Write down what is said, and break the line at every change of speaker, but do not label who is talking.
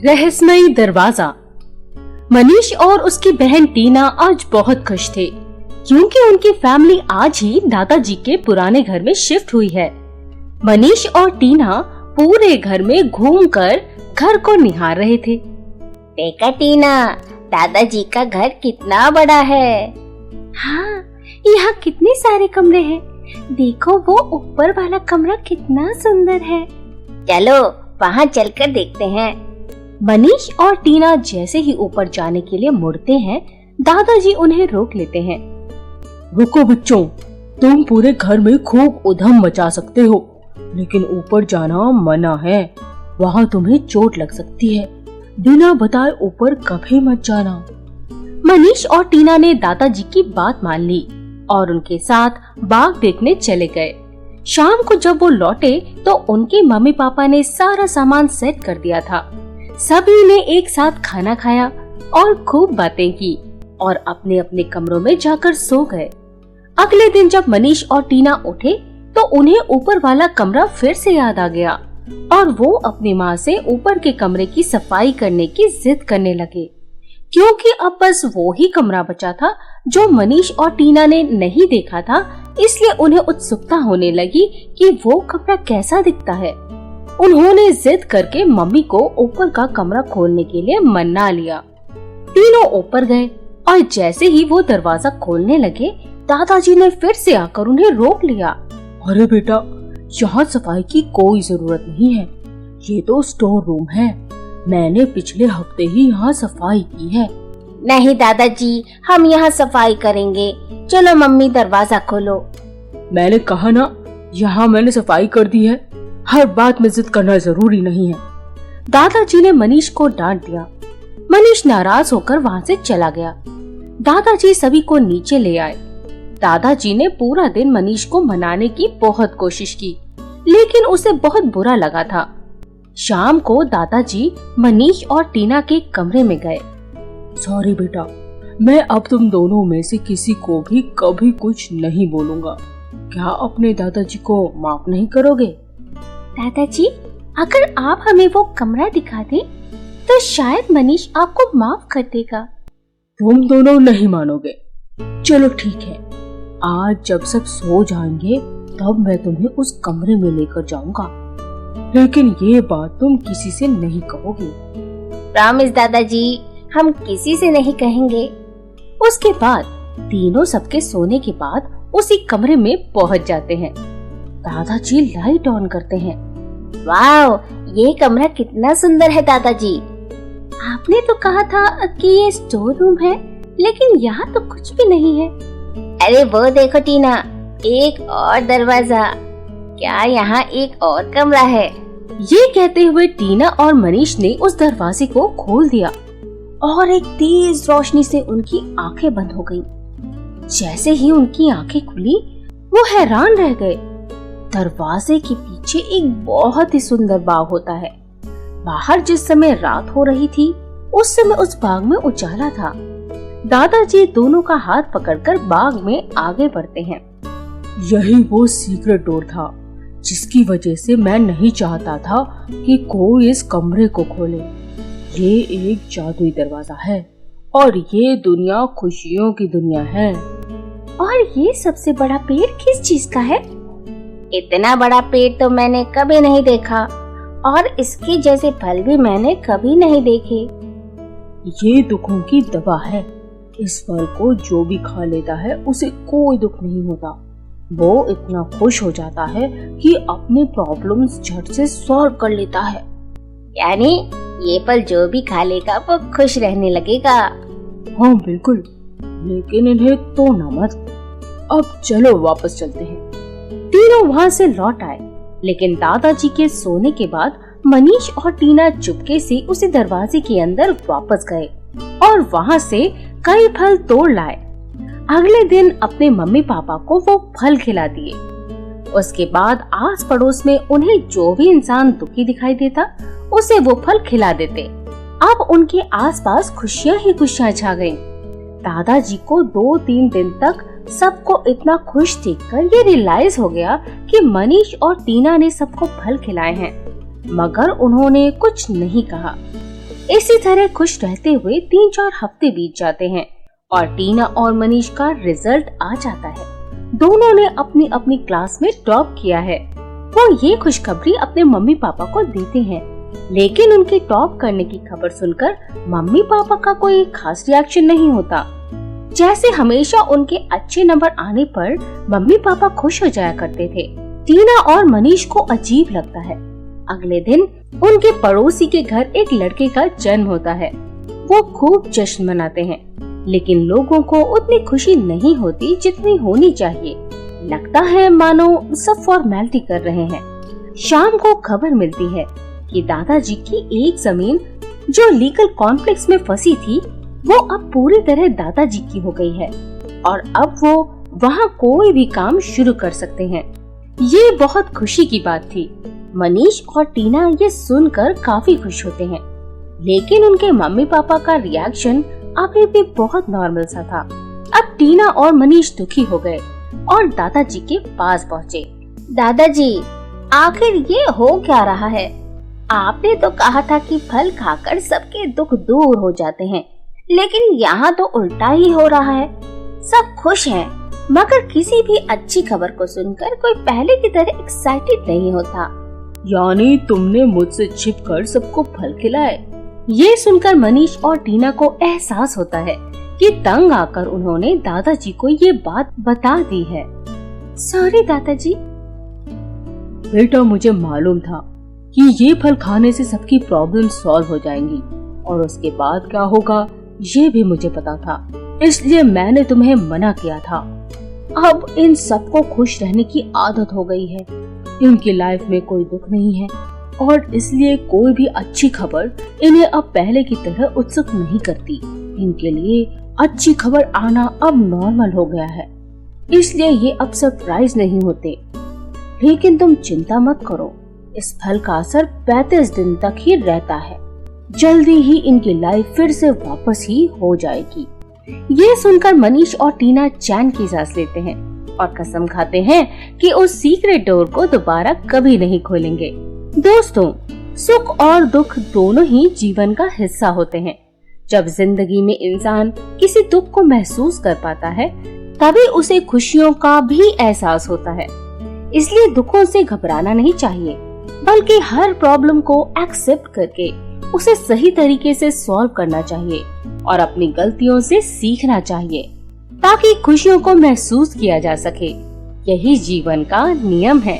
रहस्यमयी दरवाजा। मनीष और उसकी बहन टीना आज बहुत खुश थे क्योंकि उनकी फैमिली आज ही दादाजी के पुराने घर में शिफ्ट हुई है। मनीष और टीना पूरे घर में घूमकर घर को निहार रहे थे।
देखा टीना, दादाजी का घर कितना बड़ा है।
हाँ, यहाँ कितने सारे कमरे हैं। देखो वो ऊपर वाला कमरा कितना सुंदर है।
चलो वहाँ चलकर देखते हैं।
मनीष और टीना जैसे ही ऊपर जाने के लिए मुड़ते हैं, दादाजी उन्हें रोक लेते हैं। रुको बच्चों, तुम पूरे घर में खूब उधम मचा सकते हो, लेकिन ऊपर जाना मना है। वहाँ तुम्हें चोट लग सकती है। बिना बताए ऊपर कभी मत जाना। मनीष और टीना ने दादाजी की बात मान ली और उनके साथ बाग देखने चले गए। शाम को जब वो लौटे तो उनके मम्मी पापा ने सारा सामान सेट कर दिया था। सभी ने एक साथ खाना खाया और खूब बातें की और अपने अपने कमरों में जाकर सो गए। अगले दिन जब मनीष और टीना उठे तो उन्हें ऊपर वाला कमरा फिर से याद आ गया और वो अपनी माँ से ऊपर के कमरे की सफाई करने की जिद करने लगे, क्योंकि अब बस वो ही कमरा बचा था जो मनीष और टीना ने नहीं देखा था। इसलिए उन्हें उत्सुकता होने लगी कि वो कमरा कैसा दिखता है। उन्होंने जिद करके मम्मी को ऊपर का कमरा खोलने के लिए मना लिया। तीनों ऊपर गए और जैसे ही वो दरवाजा खोलने लगे, दादाजी ने फिर से आकर उन्हें रोक लिया। अरे बेटा, यहाँ सफाई की कोई जरूरत नहीं है। ये तो स्टोर रूम है। मैंने पिछले हफ्ते ही यहाँ सफाई की है।
नहीं दादाजी, हम यहाँ सफाई करेंगे। चलो मम्मी, दरवाजा खोलो।
मैंने कहा ना, यहाँ मैंने सफाई कर दी है। हर बात में जिद करना जरूरी नहीं है। दादाजी ने मनीष को डांट दिया। मनीष नाराज होकर वहाँ से चला गया। दादाजी सभी को नीचे ले आए। दादाजी ने पूरा दिन मनीष को मनाने की बहुत कोशिश की, लेकिन उसे बहुत बुरा लगा था। शाम को दादाजी मनीष और टीना के कमरे में गए। सॉरी बेटा, मैं अब तुम दोनों में से किसी को भी कभी कुछ नहीं बोलूंगा। क्या अपने दादाजी को माफ नहीं करोगे?
दादाजी, अगर आप हमें वो कमरा दिखा दें तो शायद मनीष आपको माफ कर देगा।
तुम दोनों नहीं मानोगे। चलो ठीक है, आज जब सब सो जाएंगे तब मैं तुम्हें उस कमरे में लेकर जाऊंगा, लेकिन ये बात तुम किसी से नहीं कहोगे।
प्रॉमिस दादाजी, हम किसी से नहीं कहेंगे।
उसके बाद तीनों सबके सोने के बाद उसी कमरे में पहुंच जाते हैं। दादाजी लाइट ऑन करते हैं।
वाव, ये कमरा कितना सुंदर है दादाजी।
आपने तो कहा था कि ये स्टोर रूम है, लेकिन यहाँ तो कुछ भी नहीं है।
अरे वो देखो टीना, एक और दरवाजा। क्या यहाँ एक और कमरा है?
ये कहते हुए टीना और मनीष ने उस दरवाजे को खोल दिया और एक तेज रोशनी से उनकी आंखें बंद हो गईं। जैसे ही उनकी आंखें खुली, वो हैरान रह गए। दरवाजे के पीछे एक बहुत ही सुंदर बाग होता है। बाहर जिस समय रात हो रही थी, उस समय उस बाग में उजाला था। दादाजी दोनों का हाथ पकड़कर बाग में आगे बढ़ते हैं। यही वो सीक्रेट डोर था जिसकी वजह से मैं नहीं चाहता था कि कोई इस कमरे को खोले। ये एक जादुई दरवाजा है और ये दुनिया खुशियों की दुनिया है।
और ये सबसे बड़ा पेड़ किस चीज का है?
इतना बड़ा पेड़ तो मैंने कभी नहीं देखा और इसके जैसे फल भी मैंने कभी नहीं देखे।
ये दुखों की दवा है। इस फल को जो भी खा लेता है उसे कोई दुख नहीं होता। वो इतना खुश हो जाता है कि अपने प्रॉब्लम्स झट से सॉल्व कर लेता है।
यानी ये फल जो भी खा लेगा वो खुश रहने लगेगा।
हाँ बिल्कुल, लेकिन इन्हें तोड़ना मत। अब चलो वापस चलते हैं। तीनों वहाँ से लौट आए, लेकिन दादाजी के सोने के बाद मनीष और टीना चुपके से उसी दरवाजे के अंदर वापस गए और वहाँ से कई फल तोड़ लाए। अगले दिन अपने मम्मी पापा को वो फल खिला दिए। उसके बाद आस पड़ोस में उन्हें जो भी इंसान दुखी दिखाई देता, उसे वो फल खिला देते। अब उनके आसपास खुशियाँ ही खुशियाँ छा गईं। दादाजी को 2-3 दिन तक सबको इतना खुश देखकर ये रियलाइज हो गया कि मनीष और टीना ने सबको फल खिलाए हैं, मगर उन्होंने कुछ नहीं कहा। इसी तरह खुश रहते हुए 3-4 हफ्ते बीत जाते हैं और टीना और मनीष का रिजल्ट आ जाता है। दोनों ने अपनी अपनी क्लास में टॉप किया है। वो ये खुशखबरी अपने मम्मी पापा को देते हैं, लेकिन उनके टॉप करने की खबर सुनकर मम्मी पापा का कोई खास रिएक्शन नहीं होता। जैसे हमेशा उनके अच्छे नंबर आने पर मम्मी पापा खुश हो जाया करते थे, टीना और मनीष को अजीब लगता है। अगले दिन उनके पड़ोसी के घर एक लड़के का जन्म होता है। वो खूब जश्न मनाते हैं, लेकिन लोगों को उतनी खुशी नहीं होती जितनी होनी चाहिए। लगता है मानो सब फॉर्मेलिटी कर रहे हैं। शाम को खबर मिलती है कि दादाजी की एक जमीन जो लीगल कॉन्फ्लिक्ट्स में फंसी थी, वो अब पूरी तरह दादाजी की हो गई है और अब वो वहाँ कोई भी काम शुरू कर सकते हैं। ये बहुत खुशी की बात थी। मनीष और टीना ये सुनकर काफी खुश होते हैं, लेकिन उनके मम्मी पापा का रिएक्शन अभी भी बहुत नॉर्मल सा था। अब टीना और मनीष दुखी हो गए और दादाजी के पास पहुँचे।
दादाजी, आखिर ये हो क्या रहा है? आपने तो कहा था कि फल खाकर सबके दुख दूर हो जाते हैं, लेकिन यहाँ तो उल्टा ही हो रहा है। सब खुश हैं, मगर किसी भी अच्छी खबर को सुनकर कोई पहले की तरह एक्साइटेड नहीं होता।
यानी तुमने मुझसे छिपकर सबको फल खिलाए? ये सुनकर मनीष और टीना को एहसास होता है कि तंग आकर उन्होंने दादाजी को ये बात बता दी है।
सॉरी दादाजी।
बेटा, मुझे मालूम था कि ये फल खाने से सबकी प्रॉब्लम सॉल्व हो जाएंगी और उसके बाद क्या होगा ये भी मुझे पता था, इसलिए मैंने तुम्हें मना किया था। अब इन सबको खुश रहने की आदत हो गई है, इनकी लाइफ में कोई दुख नहीं है और इसलिए कोई भी अच्छी खबर इन्हें अब पहले की तरह उत्सुक नहीं करती। इनके लिए अच्छी खबर आना अब नॉर्मल हो गया है, इसलिए ये अब सरप्राइज नहीं होते। लेकिन तुम चिंता मत करो, इस फल का असर 35 दिन तक ही रहता है। जल्दी ही इनकी लाइफ फिर से वापस ही हो जाएगी। ये सुनकर मनीष और टीना चैन की सांस लेते हैं और कसम खाते हैं कि उस सीक्रेट डोर को दोबारा कभी नहीं खोलेंगे। दोस्तों, सुख और दुख दोनों ही जीवन का हिस्सा होते हैं। जब जिंदगी में इंसान किसी दुख को महसूस कर पाता है, तभी उसे खुशियों का भी एहसास होता है। इसलिए दुखों से घबराना नहीं चाहिए, बल्कि हर प्रॉब्लम को एक्सेप्ट करके उसे सही तरीके से सॉल्व करना चाहिए और अपनी गलतियों से सीखना चाहिए, ताकि खुशियों को महसूस किया जा सके। यही जीवन का नियम है।